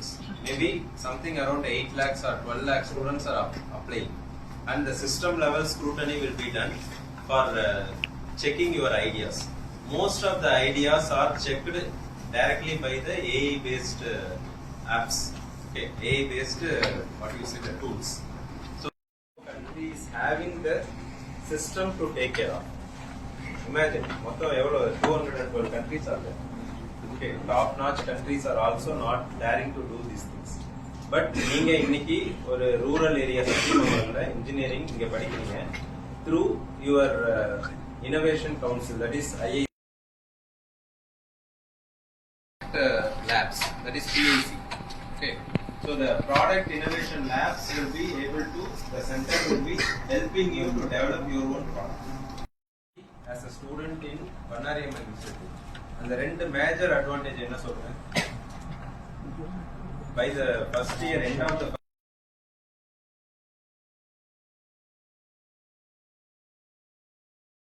students. Maybe something around 8 lakhs or 12 lakh students are applying. And the system level scrutiny will be done for checking your ideas. Most of the ideas are checked directly by the AI based apps. Okay, AI based what you say, the tools. So country is having the system to take care of. Imagine, 212 countries are there. Okay, top-notch countries are also not daring to do these things. But நீங்க இன்னைக்கு ஒரு rural area engineering இங்க படிக்கிறீங்க through your innovation council, that is IIT labs, that is PIC. Okay, so the product innovation labs will be able to, the center will be helping you to develop your own product. As a student in Pannariyamman Institute, and the ரெண்டு major advantage என்ன சொல்றேன், by the first year, end of the